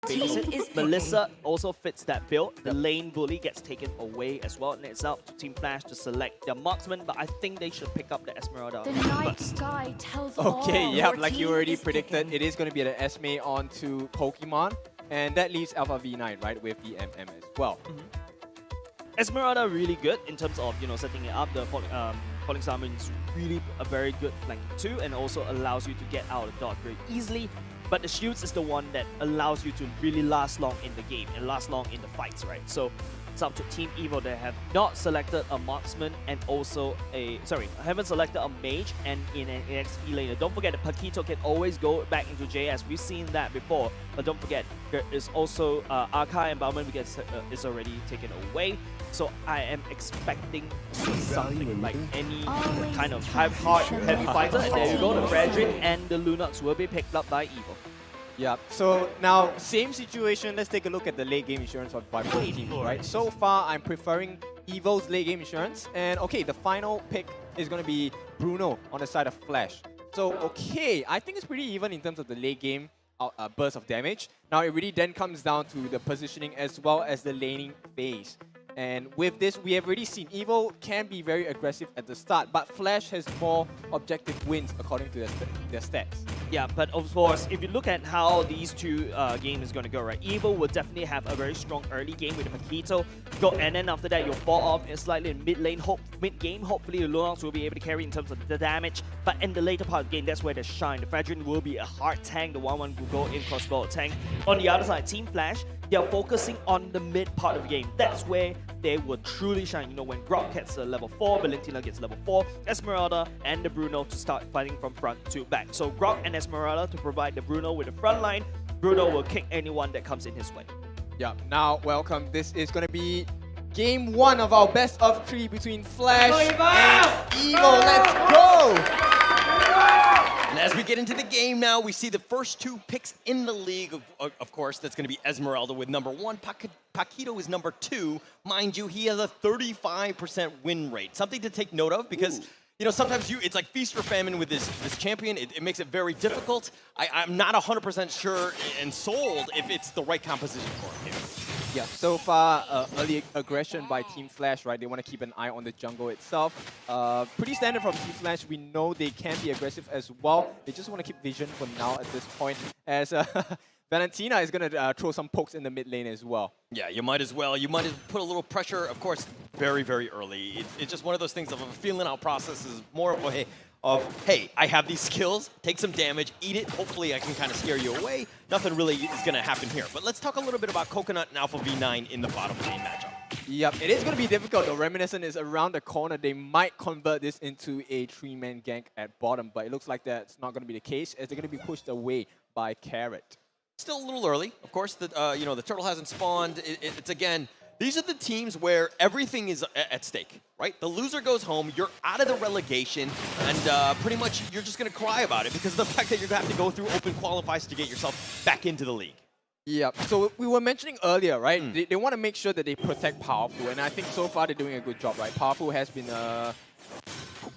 babysit. Melissa also fits that bill. The lane bully gets taken away as well, and it's up to Team Flash to select their marksman, but I think they should pick up the Esmeralda. The night sky tells Okay, all. yep, like you already predicted, it is going to be the Esme onto Pokemon, and that leaves Alpha V9, right, with the MM as well. Esmeralda really good in terms of setting it up. The falling summon is really a very good flanking too, and also allows you to get out of dodge very easily. But the shields is the one that allows you to really last long in the game and last long in the fights, right? So it's up to Team Evo. They have not selected a marksman and also haven't selected a mage and in an XP laner. Don't forget, the Paquito can always go back into JS. We've seen that before, but don't forget there is also Archive and Bauman because is already taken away. So I am expecting something like any kind of hard heavy fighter. And there you go, the Frederick and the Lunox will be picked up by Evo. Yeah, so now same situation. Let's take a look at the late game insurance of both teams, right? So far, I'm preferring Evo's late game insurance. And okay, the final pick is going to be Bruno on the side of Flash. So okay, I think it's pretty even in terms of the late game burst of damage. Now it really then comes down to the positioning as well as the laning phase. And with this, we have already seen Evo can be very aggressive at the start, but Flash has more objective wins according to their stats. Yeah, but of course, if you look at how these two games is going to go, right, Evo will definitely have a very strong early game with the Paquito. And then after that, you'll fall off slightly in mid lane, mid-game. Hopefully, the Lunox will be able to carry in terms of the damage. But in the later part of the game, that's where they shine. The Fredrin will be a hard tank. The 1-1 will go in crossbow tank. On the other side, Team Flash, they are focusing on the mid part of the game. That's where they will truly shine. When Grok gets level 4, Valentina gets level 4, Esmeralda and the Bruno to start fighting from front to back. So Grok and Esmeralda to provide the Bruno with the front line. Bruno will kick anyone that comes in his way. Yeah, now welcome. This is going to be game 1 of our best of 3 between Flash and Evo. Let's go! And as we get into the game now, we see the first 2 picks in the league, of course. That's going to be Esmeralda with number 1. Paquito is number 2. Mind you, he has a 35% win rate. Something to take note of because, sometimes it's like feast or famine with this champion. It makes it very difficult. I'm not 100% sure and sold if it's the right composition for him. Yeah, so far, early aggression by Team Flash, right? They want to keep an eye on the jungle itself. Pretty standard from Team Flash. We know they can be aggressive as well. They just want to keep vision for now at this point, as Valentina is going to throw some pokes in the mid lane as well. Yeah, you might as well. You might as put a little pressure, of course, very, very early. It's just one of those things of a feeling out process is more of a hey, I have these skills, take some damage, eat it. Hopefully I can kind of scare you away. Nothing really is going to happen here. But let's talk a little bit about Coconut and Alpha V9 in the bottom lane matchup. Yep, it is going to be difficult. The Reminiscent is around the corner. They might convert this into a 3-man gank at bottom, but it looks like that's not going to be the case, as they're going to be pushed away by Carrot. Still a little early. Of course, the turtle hasn't spawned. It's again, these are the teams where everything is at stake, right? The loser goes home, you're out of the relegation, and pretty much you're just going to cry about it because of the fact that you're going to have to go through open qualifiers to get yourself back into the league. Yeah, so we were mentioning earlier, right? They want to make sure that they protect Powerful, and I think so far they're doing a good job, right? Powerful has been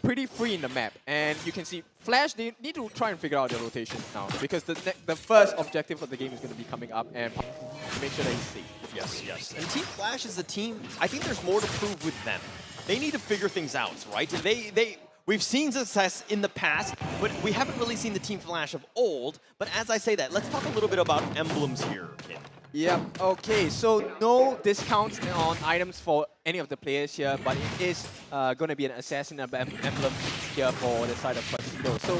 pretty free in the map, and you can see Flash, they need to try and figure out their rotations now, because the first objective of the game is going to be coming up, and to make sure that he's safe. Yes, yes. And Team Flash is a team, I think there's more to prove with them. They need to figure things out, right? We've seen success in the past, but we haven't really seen the Team Flash of old. But as I say that, let's talk a little bit about emblems here, Kim. Yeah, okay, so no discounts on items for any of the players here, but it is going to be an assassin emblem here for the side of Paquito. So,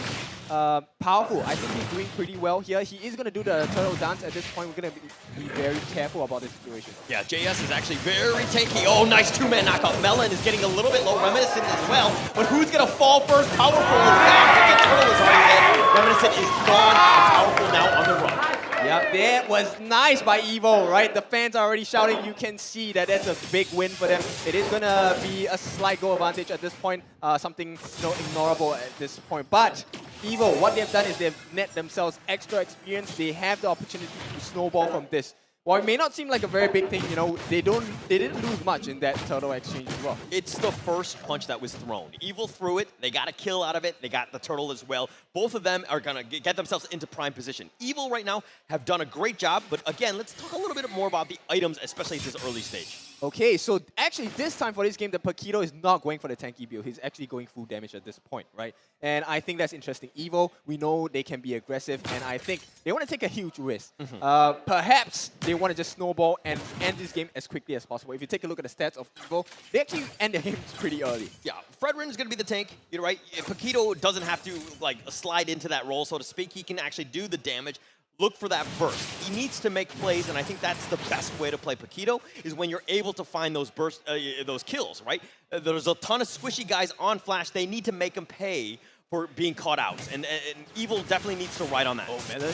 Powerful, I think he's doing pretty well here. He is going to do the turtle dance at this point. We're going to be very careful about this situation. Yeah, JS is actually very tanky. Oh, nice 2-man knockout. Melon is getting a little bit low. Reminiscent as well. But who's going to fall first? Powerful is down. The turtle is already dead. Reminiscent is gone. Powerful now on the run. Yeah, that was nice by Evo, right? The fans are already shouting. You can see that that's a big win for them. It is going to be a slight goal advantage at this point, something ignorable at this point. But Evo, what they've done is they've net themselves extra experience. They have the opportunity to snowball from this. while it may not seem like a very big thing, you know, they didn't lose much in that turtle exchange as well. It's the first punch that was thrown. Evil threw it. They got a kill out of it. They got the turtle as well. Both of them are going to get themselves into prime position. Evil right now have done a great job. But again, let's talk a little bit more about the items, especially at this early stage. Okay, so actually this time for this game, the Paquito is not going for the tanky build. He's actually going full damage at this point, right? And I think that's interesting. Evil, we know they can be aggressive, and I think they want to take a huge risk. Perhaps they want to just snowball and end this game as quickly as possible. If you take a look at the stats of Evil, they actually end the games pretty early. Yeah, Fredrin is going to be the tank, you're right. Paquito doesn't have to like slide into that role, so to speak. He can actually do the damage. Look for that burst. He needs to make plays, and I think that's the best way to play Paquito, is when you're able to find those burst, those kills, right? There's a ton of squishy guys on Flash. They need to make them pay for being caught out, and Evil definitely needs to ride on that. Oh, Melon,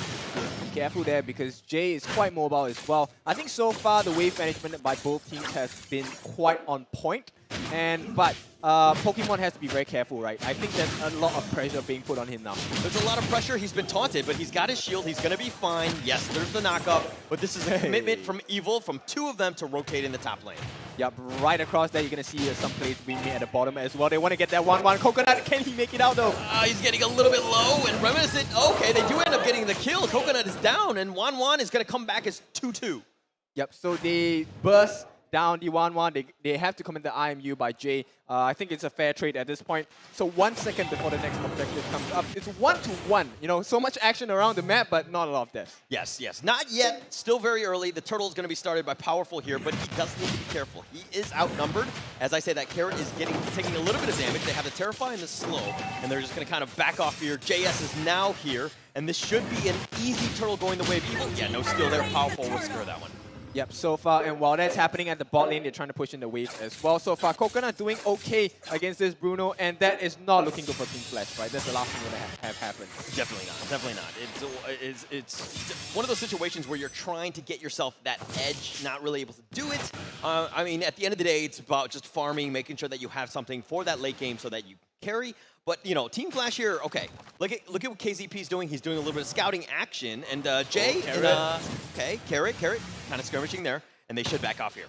be careful there because Jayy is quite mobile as well. I think so far the wave management by both teams has been quite on point, but Pokemon has to be very careful, right? I think there's a lot of pressure being put on him now. There's a lot of pressure. He's been taunted, but he's got his shield. He's going to be fine. Yes, there's the knockup, but this is a commitment from Evil, from two of them, to rotate in the top lane. Yep, right across there, you're going to see some plays being made at the bottom as well. They want to get that 1-1. Coconut, can he make it out though? He's getting a little bit low, and Reminiscent, okay, they do end up getting the kill. Coconut is down, and 1-1 is going to come back as 2-2. Yep, so they burst down the 1-1. They have to commit the IMU by Jayy. I think it's a fair trade at this point. So 1 second before the next objective comes up. It's 1-1. You know, so much action around the map, but not a lot of deaths. Yes, yes. Not yet. Still very early. The turtle is going to be started by Powerful here, but he does need to be careful. He is outnumbered. As I say, that carrot is taking a little bit of damage. They have the Terrify and the Slow, and they're just going to kind of back off here. JS is now here, and this should be an easy turtle going the way of Evil. Yeah, no steal there. Powerful will secure that one. Yep, so far, and while that's happening at the bot lane, they're trying to push in the waves as well. So far, Coconut doing okay against this Bruno, and that is not looking good for Team Flash, right? That's the last thing we're going to have happen. Definitely not, definitely not. It's one of those situations where you're trying to get yourself that edge, not really able to do it. I mean, at the end of the day, it's about just farming, making sure that you have something for that late game so that you carry. But, you know, Team Flash here, okay, look at what Kayzeepi is doing. He's doing a little bit of scouting action. And Jayy, okay, carrot, kind of skirmishing there. And they should back off here.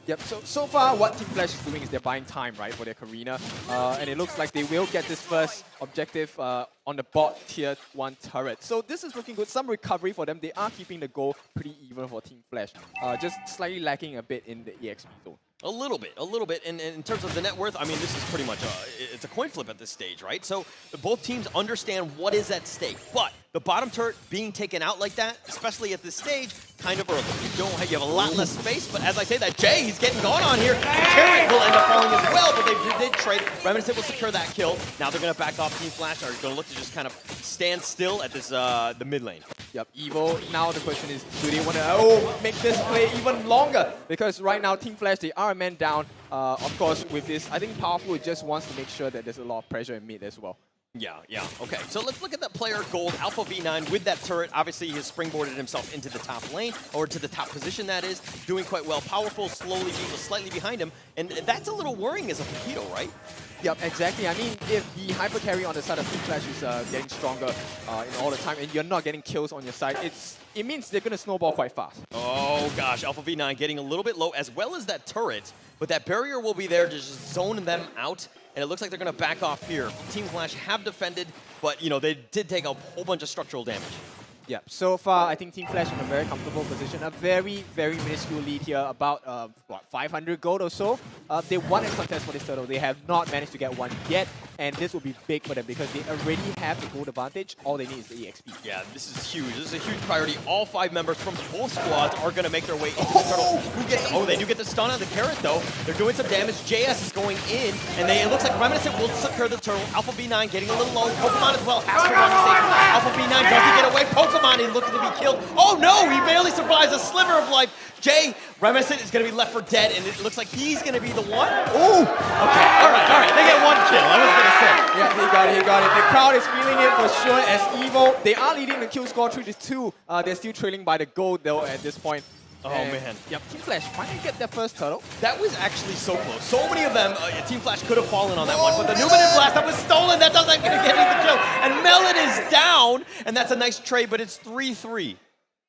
Yep, so far what Team Flash is doing is they're buying time, right, for their Karina. And it looks like they will get this first objective on the bot tier 1 turret. So this is looking good. Some recovery for them. They are keeping the goal pretty even for Team Flash. Just slightly lacking a bit in the EXP zone. A little bit. And in terms of the net worth, I mean, this is pretty much it's a coin flip at this stage, right? So both teams understand what is at stake. But the bottom turret being taken out like that, especially at this stage, kind of early. You have a lot less space, but as I say that, Jayy, he's getting going on here. The carrot will end up falling as well, but they did trade. Reminiscent will secure that kill. Now they're going to back off Team Flash, are going to look to just kind of stand still at this the mid lane. Yep, Evil. Now the question is, do they want to make this play even longer? Because right now, Team Flash, they are a man down. Of course, with this, I think Powerful just wants to make sure that there's a lot of pressure in mid as well. Yeah. Okay, so let's look at that player Gold, Alpha V9 with that turret. Obviously, he has springboarded himself into the top lane, or to the top position, that is. Doing quite well. Powerful, slowly, slightly behind him. And that's a little worrying as a Paquito, right? Yep, exactly. I mean, if the hyper carry on the side of Team Flash is getting stronger in all the time, and you're not getting kills on your side, it means they're going to snowball quite fast. Oh gosh, Alpha V9 getting a little bit low, as well as that turret. But that barrier will be there to just zone them out. And it looks like they're going to back off here. Team Flash have defended, but you know they did take a whole bunch of structural damage. Yeah, so far I think Team Flash in a very comfortable position. A very, very minuscule lead here, about what, 500 gold or so. They won a contest for this turtle. They have not managed to get one yet, and this will be big for them because they already have the gold advantage. All they need is the EXP. Yeah, this is huge. This is a huge priority. All 5 members from both squads are going to make their way into the turtle. They do get the stun on the carrot though. They're doing some damage. JS is going in, and it looks like Reminiscent will secure the turtle. Alpha B9 getting a little low. Pokemon as well has to run safe. Alpha B9 doesn't get away. Pokemon is looking to be killed. Oh no, he barely survives a sliver of life. Jayy, Reminiscent is going to be left for dead, and it looks like he's going to be the one. Ooh! Okay, all right. They get 1 kill. I was going to say. Yeah, he got it. The crowd is feeling it for sure as Evil. They are leading the kill score 3-2. They're still trailing by the gold though at this point. Oh man. Yep, Team Flash finally get their first turtle. That was actually so close. So many of them, Team Flash could have fallen on that one, but the Numinous Blast that was stolen, that doesn't get any the kill. And Melon is down, and that's a nice trade, but it's 3-3.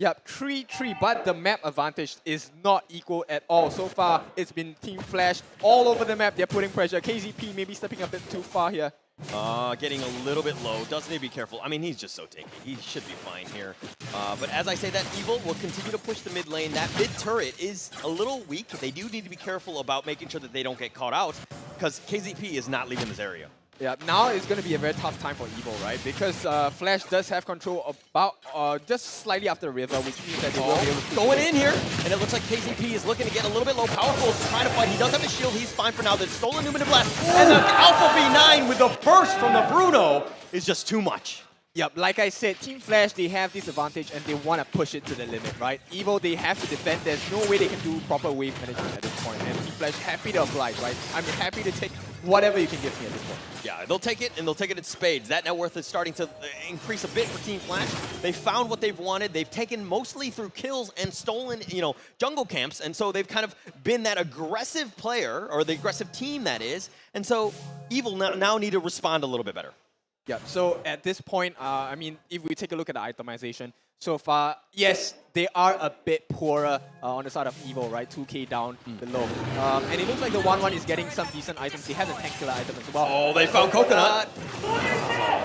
Yep, 3-3, but the map advantage is not equal at all. So far, it's been Team Flash all over the map. They're putting pressure. Kayzeepi maybe stepping a bit too far here. Getting a little bit low. Does need to be careful. I mean, he's just so tanky. He should be fine here. But as I say that, Evil will continue to push the mid lane. That mid turret is a little weak. They do need to be careful about making sure that they don't get caught out, because Kayzeepi is not leaving this area. Yeah, now it's going to be a very tough time for Evil, right? Because Flash does have control about just slightly after the river, which means that they will be able to... Going in here, and it looks like Kayzeepi is looking to get a little bit low. Powerful is trying to fight. He does have a shield. He's fine for now. The stolen Numinous Blast and the Alpha V9 with the burst from the Bruno is just too much. Yep, like I said, Team Flash, they have this advantage and they want to push it to the limit, right? Evil, they have to defend. There's no way they can do proper wave management at this point. And Team Flash happy to oblige, right? I'm happy to take whatever you can give me at this point. Yeah, they'll take it, and they'll take it in spades. That net worth is starting to increase a bit for Team Flash. They found what they've wanted. They've taken mostly through kills and stolen, jungle camps, and so they've kind of been that aggressive player, or the aggressive team that is, and so Evil now need to respond a little bit better. Yeah, so at this point, I mean, if we take a look at the itemization, so far, yes, they are a bit poorer on the side of Evil, right? 2k down below. And it looks like the 1-1 is getting some decent items. They have a tank killer item as well. Oh, they found Coconut.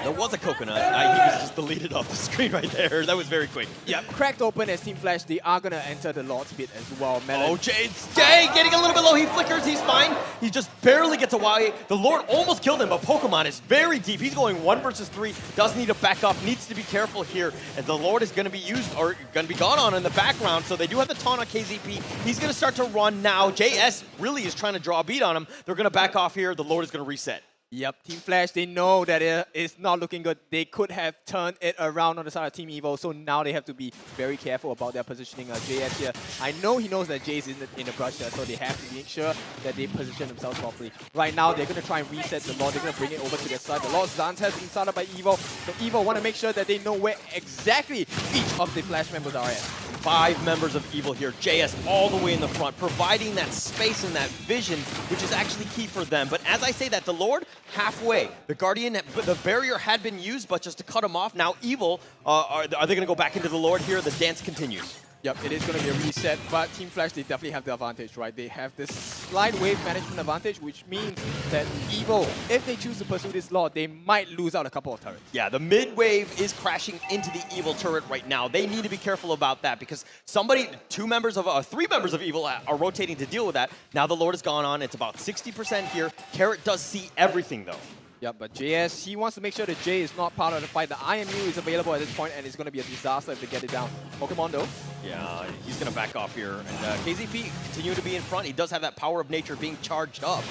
There was a Coconut. He was just deleted off the screen right there. That was very quick. Yeah, cracked open as Team Flash. They are going to enter the Lord's Pit as well. Melon. Oh, Jayy getting a little bit low. He flickers. He's fine. He just barely gets away. The Lord almost killed him, but Pokemon is very deep. He's going 1 versus 3. Does need to back up. Needs to be careful here. And the Lord is going to be used, or going to be gone on in the background. So they do have the taunt on Kayzeepi. He's going to start to run now. JS really is trying to draw a beat on him. They're going to back off here. The Lord is going to reset. Yep, Team Flash, they know that it's not looking good. They could have turned it around on the side of Team Evil, so now they have to be very careful about their positioning. JS here, I know he knows that Jay's in the brush there, so they have to make sure that they position themselves properly. Right now, they're going to try and reset the Lord. They're going to bring it over to their side. The Lord's dance has been started by Evil, so Evil want to make sure that they know where exactly each of the Flash members are at. 5 members of Evil here. JS all the way in the front, providing that space and that vision, which is actually key for them. But as I say that, the Lord, halfway. The Guardian, the barrier had been used, but just to cut him off. Now Evil, are they going to go back into the Lord here? The dance continues. Yep, it is going to be a reset, but Team Flash, they definitely have the advantage, right? They have this slight wave management advantage, which means that Evil, if they choose to pursue this Lord, they might lose out a couple of turrets. Yeah, the mid wave is crashing into the Evil turret right now. They need to be careful about that because 3 members of Evil are rotating to deal with that. Now the Lord has gone on. It's about 60% here. Carrot does see everything, though. Yeah, but JS, he wants to make sure that Jay is not part of the fight. The IMU is available at this point, and it's going to be a disaster if they get it down. Pokemon, though. Yeah, he's going to back off here. And Kayzeepi continuing to be in front. He does have that power of nature being charged up.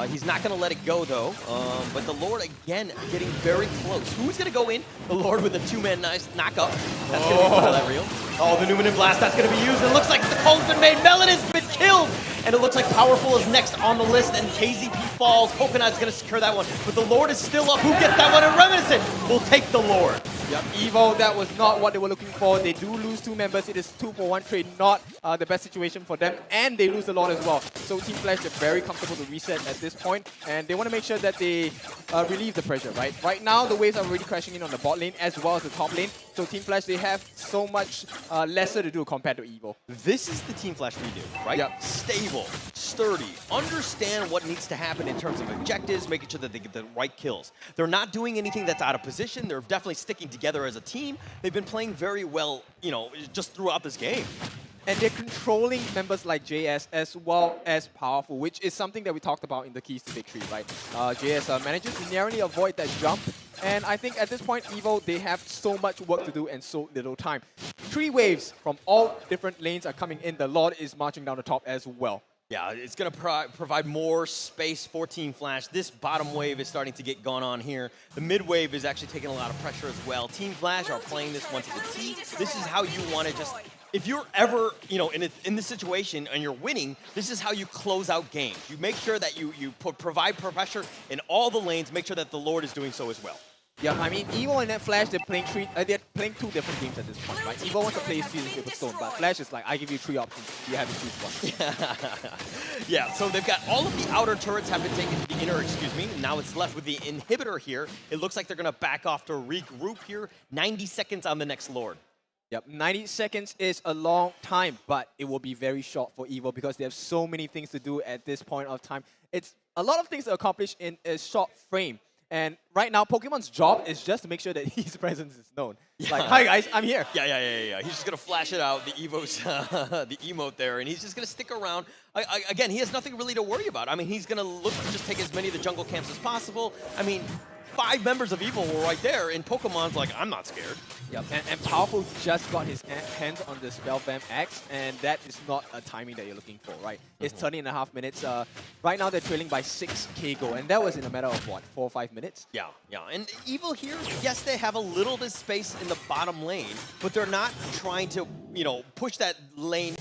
He's not going to let it go, though. But the Lord, again, getting very close. Who's going to go in? The Lord with a 2-man nice knock-up. That's going to be that real. Oh, the Numinous Blast, that's going to be used. It looks like the call's been made. Melon has been killed. And it looks like Powerful is next on the list, and Kayzeepi falls. Coconut's going to secure that one. But the Lord is still up. Who gets that one? And Reminiscent will take the Lord. Yep, Evo, that was not what they were looking for. They do lose 2 members. It is 2-for-1 trade, not the best situation for them. And they lose the Lord as well. So Team Flash are very comfortable to reset at this point, and they want to make sure that they relieve the pressure, right? Right now, the waves are already crashing in on the bot lane as well as the top lane. So Team Flash, they have so much lesser to do compared to Evo. This is the Team Flash we do, right? Yep. Stable, sturdy, understand what needs to happen in terms of objectives, making sure that they get the right kills. They're not doing anything that's out of position. They're definitely sticking together as a team. They've been playing very well, just throughout this game. And they're controlling members like JS as well as Powerful, which is something that we talked about in the keys to victory, right? JS manages to narrowly avoid that jump. And I think at this point, Evo, they have so much work to do and so little time. 3 waves from all different lanes are coming in. The Lord is marching down the top as well. Yeah, it's going to provide more space for Team Flash. This bottom wave is starting to get gone on here. The mid wave is actually taking a lot of pressure as well. Team Flash are playing this one to the T. This is how you want to just... If you're ever, in this situation and you're winning, this is how you close out games. You make sure that you provide pressure in all the lanes, make sure that the Lord is doing so as well. Yeah, I mean, Evo and Flash, they're playing 2 different games at this point, right? Evo wants to play Season Paper Stone, but Flash is like, I give you 3 options. You have to choose one. Yeah, so they've got all of the outer turrets have been taken to the inner, Now it's left with the inhibitor here. It looks like they're going to back off to regroup here. 90 seconds on the next Lord. Yep, 90 seconds is a long time, but it will be very short for Evo because they have so many things to do at this point of time. It's a lot of things to accomplish in a short frame. And right now, Pokemon's job is just to make sure that his presence is known. Yeah. Like, hi guys, I'm here. Yeah. He's just gonna flash it out, the Evo's, the emote there, and he's just gonna stick around. Again, he has nothing really to worry about. I mean, he's gonna look to just take as many of the jungle camps as possible. I mean, 5 members of Evo were right there, and Pokemon's like, I'm not scared. Yep, and Powerful just got his hands on the Spell Vamp X, and that is not a timing that you're looking for, right? It's 30.5 minutes. Right now, they're trailing by 6k gold, and that was in a matter of, what, 4 or 5 minutes? Yeah. And Evo here, yes, they have a little bit of space in the bottom lane, but they're not trying to, push that lane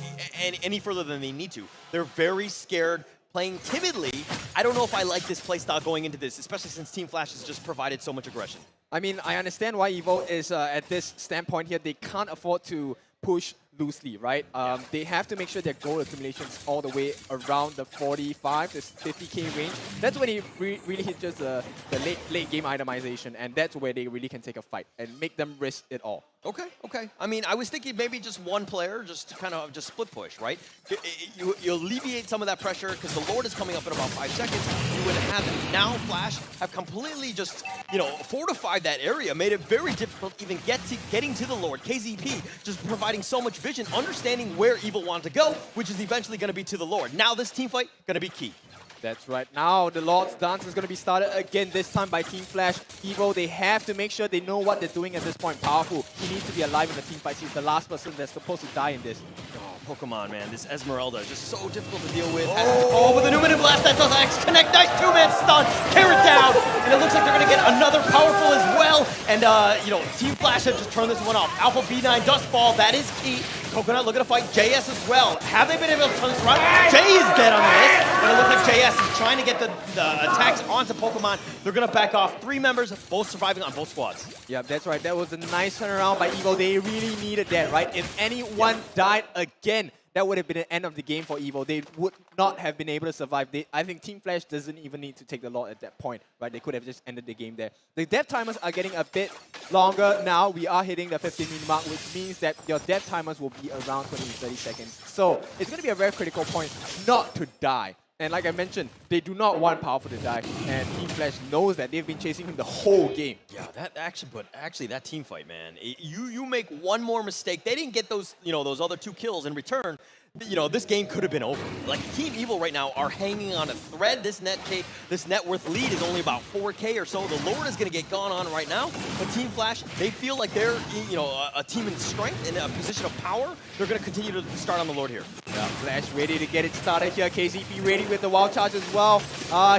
any further than they need to. They're very scared, playing timidly. I don't know if I like this playstyle going into this, especially since Team Flash has just provided so much aggression. I mean, I understand why Evo is at this standpoint here. They can't afford to push loosely, right? They have to make sure their gold accumulations all the way around the 45 to 50k range. That's when it really hits just the late game itemization, and that's where they really can take a fight and make them risk it all. Okay. I mean, I was thinking maybe just one player, just to kind of just split push, right? You alleviate some of that pressure because the Lord is coming up in about 5 seconds. You would have now Flash have completely just, fortified that area, made it very difficult even getting to the Lord. Kayzeepi just providing so much vision, understanding where Evo wanted to go, which is eventually going to be to the Lord. Now this team fight going to be key. That's right. Now the Lord's Dance is going to be started again, this time by Team Flash. Evo, they have to make sure they know what they're doing at this point. Powerful. He needs to be alive in the team fight. He's the last person that's supposed to die in this. Oh, Pokemon, man. This Esmeralda is just so difficult to deal with. With the Numinous Blast, that does X connect. Nice 2-man stun. Tear it down. And it looks like they're going to get another powerful as well. And, Team Flash have just turned this one off. Alpha B9 Dust Ball. That is key. Coconut looking to fight JS as well. Have they been able to turn this around? Jayy is dead on this. But it looks like JS is trying to get the attacks onto Pokemon. They're going to back off. 3 members, both surviving on both squads. Yeah, that's right. That was a nice turnaround by Evo. They really needed that, right? If anyone died again, that would have been the end of the game for Evo. They would not have been able to survive. I think Team Flash doesn't even need to take the Lord at that point, right? They could have just ended the game there. The death timers are getting a bit longer now. We are hitting the 15-minute mark, which means that your death timers will be around 20 to 30 seconds. So it's going to be a very critical point not to die. And like I mentioned, they do not want Powerful to die, and Team Flash knows that. They've been chasing him the whole game. Yeah, actually that team fight, man. You make one more mistake. They didn't get those, those other 2 kills in return. This game could have been over. Like, Team Evil right now are hanging on a thread. This net worth lead is only about 4k or so. The Lord is going to get gone on right now. But Team Flash, they feel like they're, a team in strength, in a position of power. They're going to continue to start on the Lord here. Yeah, Flash ready to get it started here. Kayzeepi ready with the wild charge as well.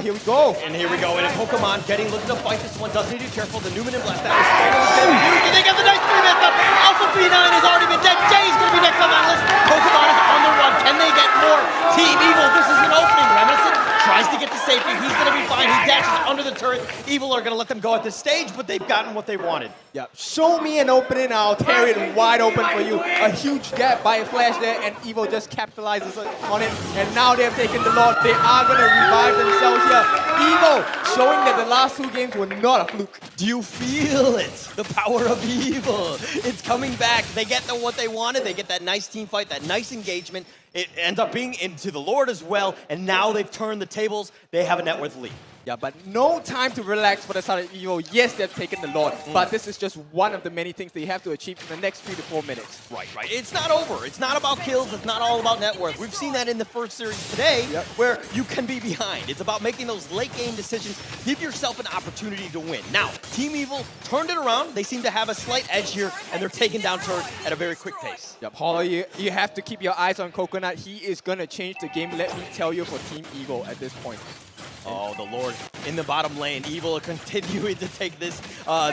Here we go. And here we go. And Pokemon looking to fight this one. Does need to be careful. The Numinous Blast. That is used. They got the nice 3-man stop. Alpha B9 has already been dead. Jay's going to be next on that list. Pokemon is on the run. Can they get more? Team Evil, this is an opening. Remaniscent tries to get to safety. He's going to be fine. He dashes under the turret. Evil are going to let them go at this stage, but they've gotten what they wanted. Yeah, show me an opening, I'll tear it wide open for you. A huge gap by Flash there, and Evo just capitalizes on it. And now they've taken the Lord. They are going to revive themselves here. Evo showing that the last 2 games were not a fluke. Do you feel it? The power of Evil. It's coming back. They get what they wanted. They get that nice team fight, that nice engagement. It ends up being into the Lord as well, and now they've turned the tables. They have a net worth lead. Yeah, but no time to relax for the side of Evo. Yes, they've taken the Lord, but this is just one of the many things they have to achieve in the next 3 to 4 minutes. Right. It's not over. It's not about kills. It's not all about net worth. We've seen that in the first series today, where you can be behind. It's about making those late game decisions. Give yourself an opportunity to win. Now, Team Evil turned it around. They seem to have a slight edge here, and they're taking down turrets at a very quick pace. Yep, Hollow, you have to keep your eyes on Coconut. He is going to change the game, let me tell you, for Team Evil at this point. Oh, the Lord in the bottom lane. Evil are continuing to take this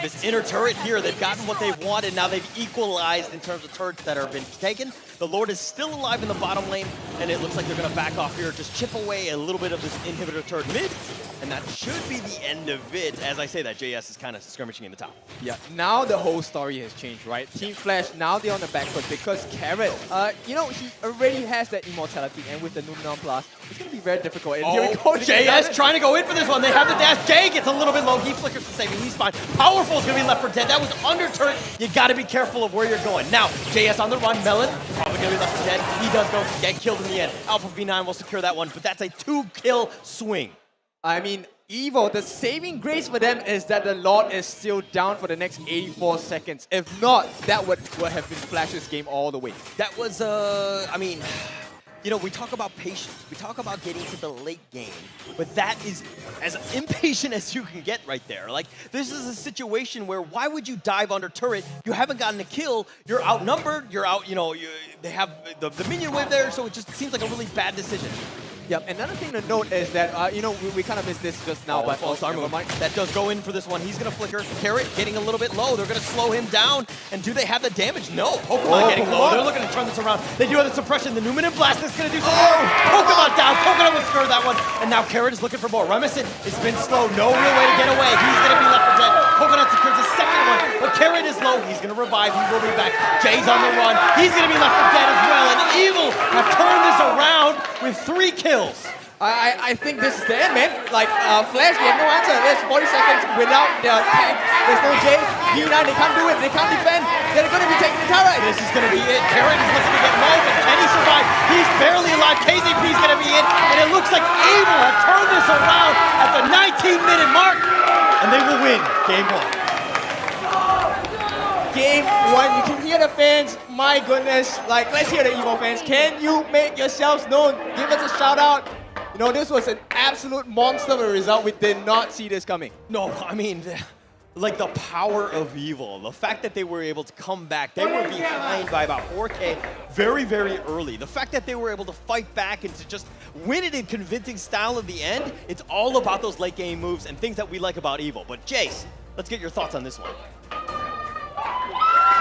this inner turret here. They've gotten what they've wanted. Now they've equalized in terms of turrets that have been taken. The Lord is still alive in the bottom lane, and it looks like they're going to back off here, just chip away a little bit of this inhibitor turret mid, and that should be the end of it. As I say that, JS is kind of skirmishing in the top. Yeah, now the whole story has changed, right? Team Flash, now they're on the back foot because Carrot, you know, he already has that immortality, and with the Numenon Plus, it's going to be very difficult. And here we go. JS trying to go in for this one. They have the dash. Jayy gets a little bit low. He flickers to save him. He's fine. Powerful is going to be left for dead. That was under turret. You got to be careful of where you're going. Now, JS on the run. Melon probably going to be left for dead. He does go get killed in the end. Alpha V9 will secure that one, but that's a 2-kill swing. I mean, Evo, the saving grace for them is that the Lord is still down for the next 84 seconds. If not, that would have been Flash's game all the way. That was, I mean, you know, we talk about patience. We talk about getting to the late game, but that is as impatient as you can get right there. Like, this is a situation where why would you dive under turret? You haven't gotten a kill. You're outnumbered. You're out, you know, they have the minion wave there, so it just seems like a really bad decision. Yep, another thing to note is that, you know, we kind of missed this just now, but false armor. That does go in for this one. He's going to flicker. Carrot getting a little bit low. They're going to slow him down. And do they have the damage? No. Pokemon getting low. They're looking to turn this around. They do have the suppression. The Numenon Blast is going to do something. Pokemon down. Pokemon will skirt that one. And now Carrot is looking for more. Remaniscent has been slow. No real way to get away. He's going to be left for dead. Pokemon secures the second one. But Carrot is low. He's going to revive. He will be back. Jay's on the run. He's going to be left for dead as well. And Evil have turned this around with 3 kills. I think this is the end, man. Like, Flash, they have no answer. There's 40 seconds without their tank. There's no Jayy. V9, they can't do it. They can't defend. They're going to be taking the tower. This is going to be it. Carrot is looking to get low, but can he survive? He's barely alive. Kayzeepi is going to be in, and it looks like Evil have turned this around at the 19-minute mark, and they will win Game 1. Game 1. You can hear the fans. My goodness. Like, let's hear the Evo fans. Can you make yourselves known? Give us a shout out. You know, this was an absolute monster of a result. We did not see this coming. No, I mean, like the power of Evil, the fact that they were able to come back, they were behind by about 4K very, very early. The fact that they were able to fight back and to just win it in convincing style at the end, it's all about those late game moves and things that we like about Evil. But Jayz, let's get your thoughts on this one.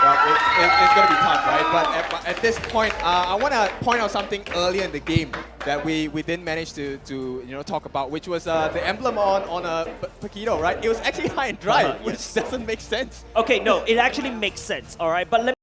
Well, it's going to be tough, right? But at this point, I want to point out something earlier in the game that we didn't manage to talk about, which was the emblem on a Paquito, right? It was actually high and dry, which doesn't make sense. Okay, no, it actually makes sense, all right? But let